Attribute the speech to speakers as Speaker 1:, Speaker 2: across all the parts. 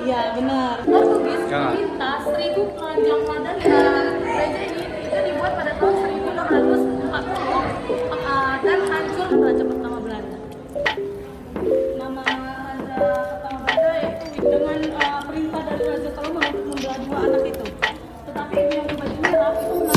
Speaker 1: Iya benar. Lalu minta 1000 keranjang padan gereja ini itu dibuat pada tahun 1640 dan hancur Raja pertama Belanda. Nama Raja pertama Belanda yaitu dengan perintah dari Raja Salomon untuk membelah dua anak itu. Tetapi ibu yang berbaju merah itu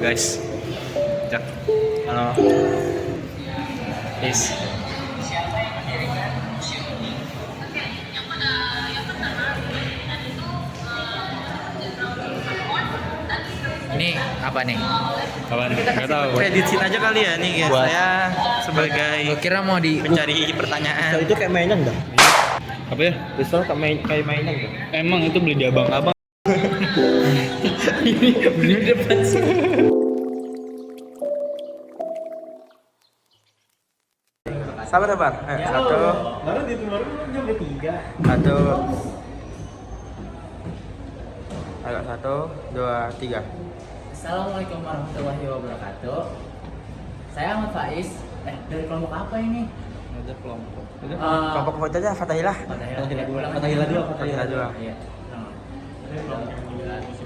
Speaker 2: guys, cek, halo, is. Ini apa nih?
Speaker 3: Apa nih? Nggak tahu.
Speaker 2: Kreditin aja kali ya nih guys. Saya sebagai
Speaker 4: Kira mau di
Speaker 2: pencari pertanyaan.
Speaker 5: Itu kayak mainan enggak?
Speaker 3: Apa ya?
Speaker 5: Pistol kayak mainan enggak?
Speaker 3: Emang itu beli di abang-abang.
Speaker 4: ini bener depan sih.
Speaker 2: Sabar. Satu.
Speaker 5: Baru di baru jam 3.
Speaker 2: Satu. Ayo 1, 2, 3.
Speaker 4: Assalamualaikum warahmatullahi wabarakatuh. Saya Ahmad Faiz. Dari kelompok apa ini?
Speaker 3: Ada kelompok.
Speaker 2: Kelompok foto aja Fatahillah.
Speaker 4: Fatahillah dulu.
Speaker 2: Fatahillah dulu.
Speaker 4: Iya. Dari kelompok 9.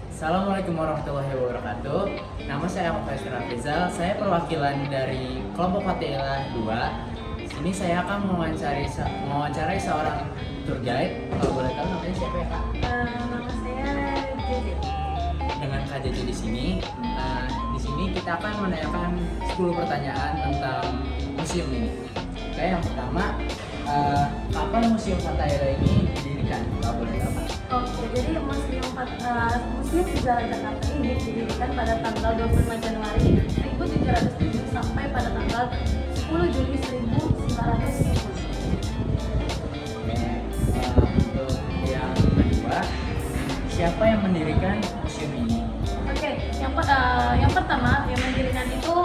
Speaker 4: Assalamualaikum warahmatullahi wabarakatuh. Nama saya Ahmad Faiz Rafizal. Saya perwakilan dari kelompok Fatahillah 2. Di sini saya akan mewawancarai seorang tour guide. Kalau boleh tahu namanya siapa ya, Kak?
Speaker 1: nama saya Jede.
Speaker 4: Dengan Kak Jeje di sini. Di sini kita akan menanyakan 10 pertanyaan tentang museum ini. Oke, yang pertama, kapan Museum Fatahillah ini didirikan? Kalau boleh tahu, Kak?
Speaker 1: Oke, jadi Museum Sejarah Jakarta ini didirikan pada tanggal 25 Januari 1707 sampai pada tanggal 10 Juli 1910.
Speaker 4: Untuk yang kedua, siapa yang mendirikan museum ini?
Speaker 1: Oke, yang pertama yang mendirikan itu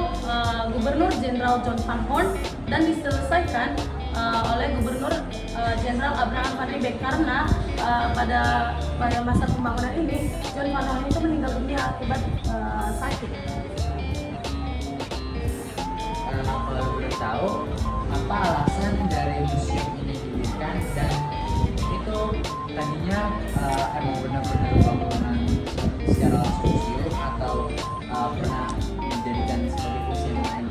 Speaker 1: Gubernur Jenderal John Van Horn dan diselesaikan oleh Gubernur Jenderal Abraham van Riebeeck karena pada masa pembangunan ini John Van Horn itu meninggal dunia akibat sakit.
Speaker 4: Kalau boleh tahu, apa alasan dari museum ini didirikan dan itu tadinya emang benar-benar bangunan secara langsung museum atau pernah dijadikan sebagai museum lain?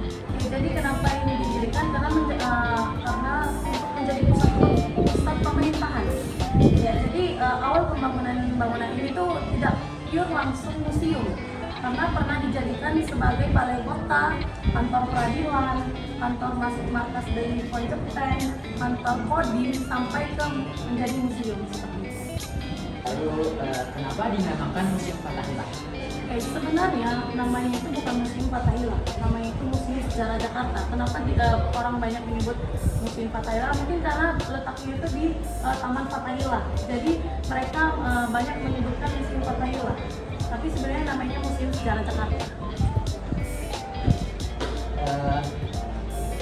Speaker 1: Jadi kenapa ini didirikan? Karena untuk menjadi pusat pemerintahan. Ya, jadi awal bangunan ini tuh tidak pure langsung museum, karena pernah dijadikan sebagai balai kota, kantor peradilan, kantor markas dari Koncepten, kantor kodim, sampai ke menjadi museum seperti itu.
Speaker 4: Lalu kenapa dinamakan Museum Fatahillah?
Speaker 1: Sebenarnya namanya itu bukan Museum Fatahillah, namanya itu Museum Sejarah Jakarta. Kenapa orang banyak menyebut Museum Fatahillah? Mungkin karena letaknya itu di Taman Fatahillah. Jadi mereka banyak menyebutkan Museum Fatahillah. Tapi sebenarnya namanya Museum Sejarah Jakarta.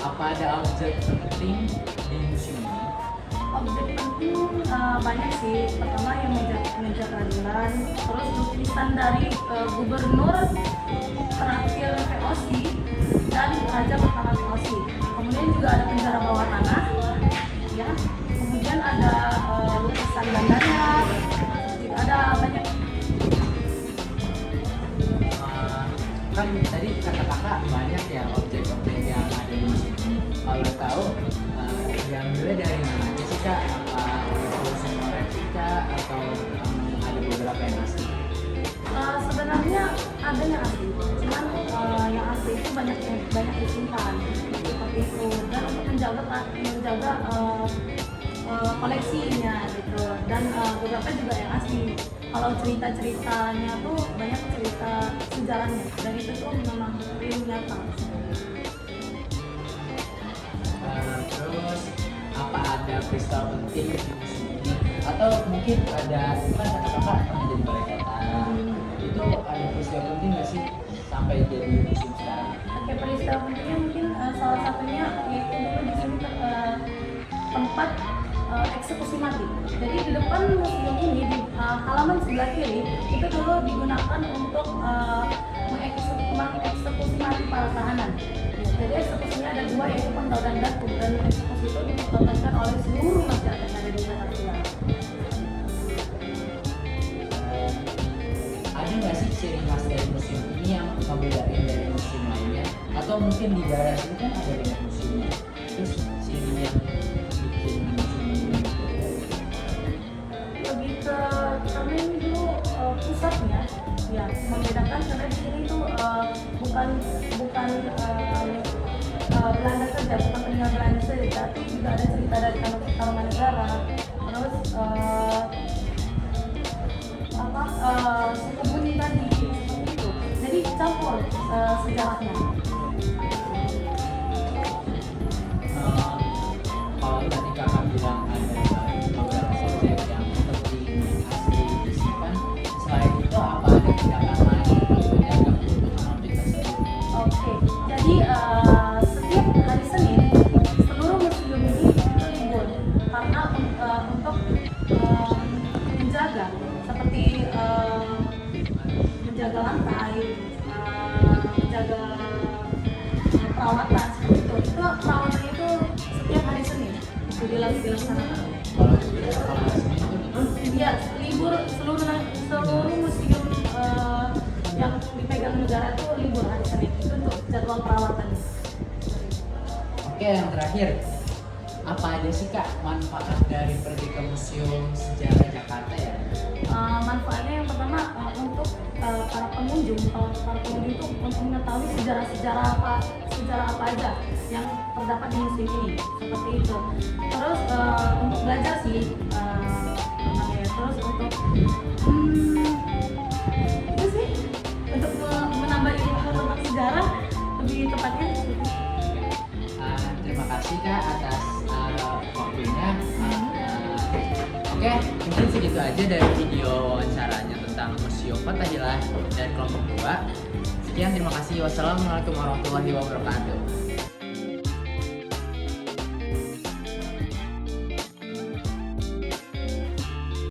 Speaker 4: Apa ada objek penting di museum ini?
Speaker 1: Objek penting banyak sih. Pertama yang meja peradilan, terus lukisan dari gubernur
Speaker 4: kan tadi kata kakak banyak ya objek-objek yang ada di museum ini. Kalau tahu yang dulu dari mana aja sih kak? Apa itu semua replika atau ada beberapa yang asli?
Speaker 1: Sebenarnya ada yang asli, cuman yang asli itu banyak disimpan seperti itu, dan untuk menjaga koleksinya gitu, dan beberapa juga yang asli. Kalau cerita-ceritanya tuh banyak cerita sejarahnya, dan itu tuh memang real nyata.
Speaker 4: Terus apa ada peristiwa penting di museum ini? Atau mungkin ada kan kata kakak pernah jadi balai kota, itu ada peristiwa penting nggak sih sampai jadi museum sekarang?
Speaker 1: Oke, peristiwa pentingnya mungkin salah satunya yaitu dulu di sini tempat eksekusi mati. Jadi di depan museum ini di halaman sebelah kiri itu dulu digunakan untuk mengeksekusi mati para tahanan. Jadi eksekusinya ada dua, yaitu penggal dan datuk, dan eksekusi itu dilakukan oleh seluruh masyarakat yang ada di Jakarta.
Speaker 4: Ada nggak sih ciri khas dari museum ini yang membedakan dari museum lainnya? Atau mungkin di daerah sini kan ada banyak museumnya, terus ciri yang bikin museum ini berbeda?
Speaker 1: Lebih ke karena ini dulu pusatnya, ya membedakan karena di sini tuh bukan Belanda saja, bukan peninggalan Belanda saja, tapi juga ada cerita dari Tarumanegara, terus suku Buni tadi seperti itu. Jadi campur sejarahnya.
Speaker 4: Kalau tadi kakak bilang ada beberapa subjek yang penting asli disimpan, selain itu apa ada tindakan lain untuk menjaga keutuhan objek tersebut?
Speaker 1: Oke, jadi setiap hari Senin seluruh museum ini itu libur karena untuk menjaga seperti menjaga lantai, menjaga perawatan seperti itu. Itu perawatannya itu setiap hari Senin itu dilaksanakan.
Speaker 4: Kalau Senin itu
Speaker 1: Iya, libur seluruh museum yang dipegang negara itu libur hari Senin itu untuk jadwal perawatannya.
Speaker 4: Oke, yang terakhir, apa aja sih kak manfaat dari pergi ke museum sejarah Jakarta ya?
Speaker 1: Manfaatnya yang pertama untuk para pengunjung itu untuk mengetahui sejarah apa aja yang terdapat di museum ini seperti itu. Terus untuk belajar sih, terus untuk itu sih untuk menambah ilmu tentang sejarah lebih tepatnya.
Speaker 4: Terima kasih kak atas waktunya. Oke, mungkin segitu aja dari video wawancaranya tentang Museum Fathahillah dan kelompok 2. Sekian, terima kasih. Wassalamualaikum warahmatullahi wabarakatuh.